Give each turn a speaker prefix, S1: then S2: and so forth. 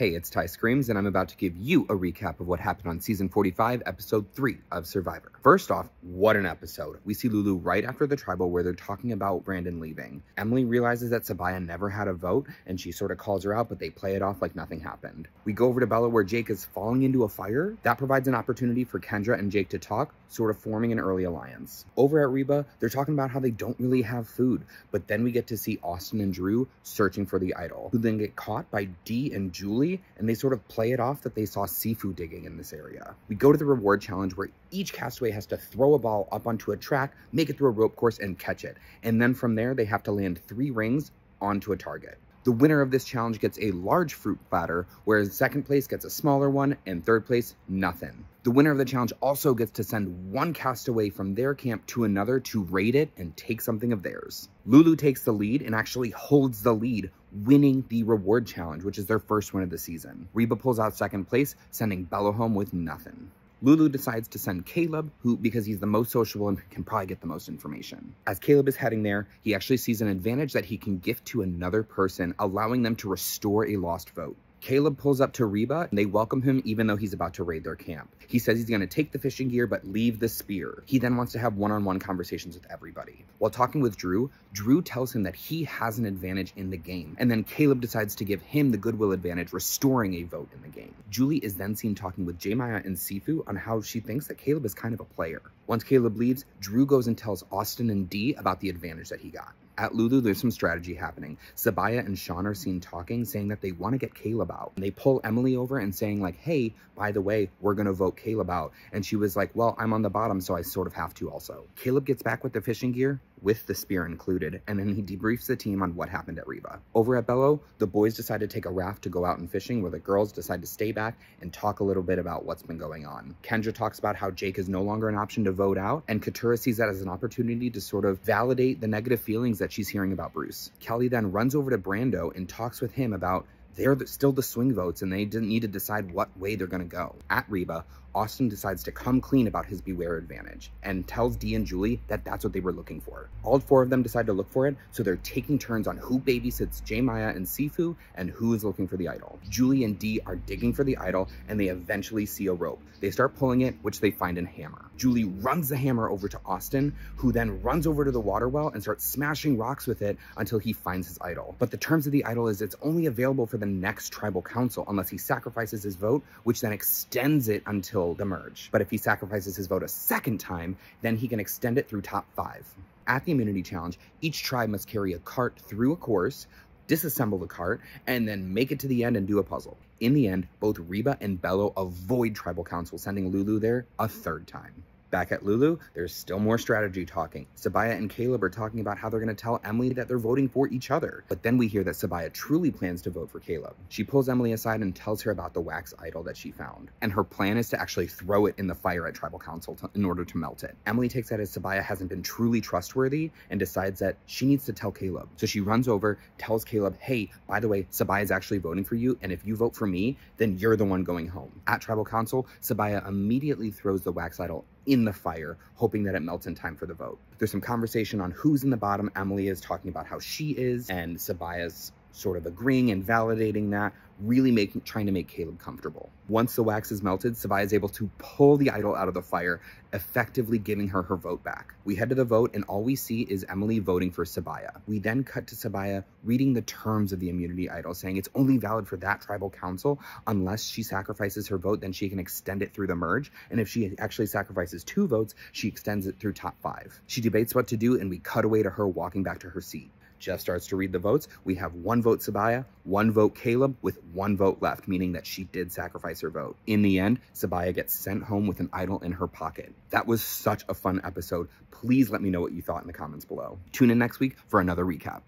S1: Hey, it's Ty Screams, and I'm about to give you a recap of what happened on Season 45, Episode 3 of Survivor. First off, what an episode. We see Lulu right after the tribal where they're talking about Brandon leaving. Emily realizes that Sabiyah never had a vote, and she sort of calls her out, but they play it off like nothing happened. We go over to Bella where Jake is falling into a fire. That provides an opportunity for Kendra and Jake to talk, sort of forming an early alliance. Over at Reba, they're talking about how they don't really have food, but then we get to see Austin and Drew searching for the idol, who then get caught by Dee and Julie, and they sort of play it off that they saw seafood digging in this area. We go to the reward challenge where each castaway has to throw a ball up onto a track, make it through a rope course, and catch it. And then from there, they have to land 3 rings onto a target. The winner of this challenge gets a large fruit platter, whereas second place gets a smaller one, and third place, nothing. The winner of the challenge also gets to send one castaway from their camp to another to raid it and take something of theirs. Lulu takes the lead and actually holds the lead, winning the reward challenge, which is their first win of the season. Reba pulls out second place, sending Bella home with nothing. Lulu decides to send Caleb, because he's the most sociable and can probably get the most information. As Caleb is heading there, he actually sees an advantage that he can gift to another person, allowing them to restore a lost vote. Caleb pulls up to Reba, and they welcome him even though he's about to raid their camp. He says he's going to take the fishing gear but leave the spear. He then wants to have one-on-one conversations with everybody. While talking with Drew, Drew tells him that he has an advantage in the game, and then Caleb decides to give him the goodwill advantage, restoring a vote in the game. Julie is then seen talking with J-Maya and Sifu on how she thinks that Caleb is kind of a player. Once Caleb leaves, Drew goes and tells Austin and Dee about the advantage that he got. At Lulu, there's some strategy happening. Sabiyah and Sean are seen talking, saying that they want to get Caleb out. And they pull Emily over and saying like, hey, by the way, we're going to vote Caleb out. And she was like, well, I'm on the bottom, so I sort of have to also. Caleb gets back with the fishing gear, with the spear included, and then he debriefs the team on what happened at Reba. Over at Bello, the boys decide to take a raft to go out and fishing, where the girls decide to stay back and talk a little bit about what's been going on. Kendra talks about how Jake is no longer an option to vote out, and Katurah sees that as an opportunity to sort of validate the negative feelings that she's hearing about Bruce. Kelly then runs over to Brando and talks with him about they're still the swing votes and they didn't need to decide what way they're going to go. At Reba, Austin decides to come clean about his beware advantage and tells Dee and Julie that that's what they were looking for. All 4 of them decide to look for it, so they're taking turns on who babysits J-Maya and Sifu and who is looking for the idol. Julie and Dee are digging for the idol and they eventually see a rope. They start pulling it, which they find in hammer. Julie runs the hammer over to Austin, who then runs over to the water well and starts smashing rocks with it until he finds his idol. But the terms of the idol is it's only available for the next tribal council unless he sacrifices his vote, which then extends it until the merge. But if he sacrifices his vote a second time, then he can extend it through top 5. At the immunity challenge, each tribe must carry a cart through a course, disassemble the cart, and then make it to the end and do a puzzle. In the end, both Reba and Bello avoid tribal council, sending Lulu there a 3rd time. Back at Lulu, there's still more strategy talking. Sabiyah and Caleb are talking about how they're going to tell Emily that they're voting for each other. But then we hear that Sabiyah truly plans to vote for Caleb. She pulls Emily aside and tells her about the wax idol that she found. And her plan is to actually throw it in the fire at Tribal Council in order to melt it. Emily takes that as Sabiyah hasn't been truly trustworthy and decides that she needs to tell Caleb. So she runs over, tells Caleb, hey, by the way, Sabiyah is actually voting for you, and if you vote for me, then you're the one going home. At Tribal Council, Sabiyah immediately throws the wax idol in the fire, hoping that it melts in time for the vote. There's some conversation on who's in the bottom. Emily is talking about how she is, and Sabiyah's sort of agreeing and validating that, really trying to make Caleb comfortable. Once the wax is melted, Sabiyah is able to pull the idol out of the fire, effectively giving her her vote back. We head to the vote, and all we see is Emily voting for Sabiyah. We then cut to Sabiyah reading the terms of the immunity idol, saying it's only valid for that tribal council unless she sacrifices her vote, then she can extend it through the merge, and if she actually sacrifices 2 votes, she extends it through top 5. She debates what to do, and we cut away to her walking back to her seat. Jeff starts to read the votes. We have 1 vote Sabiyah, 1 vote Caleb, with 1 vote left, meaning that she did sacrifice her vote. In the end, Sabiyah gets sent home with an idol in her pocket. That was such a fun episode. Please let me know what you thought in the comments below. Tune in next week for another recap.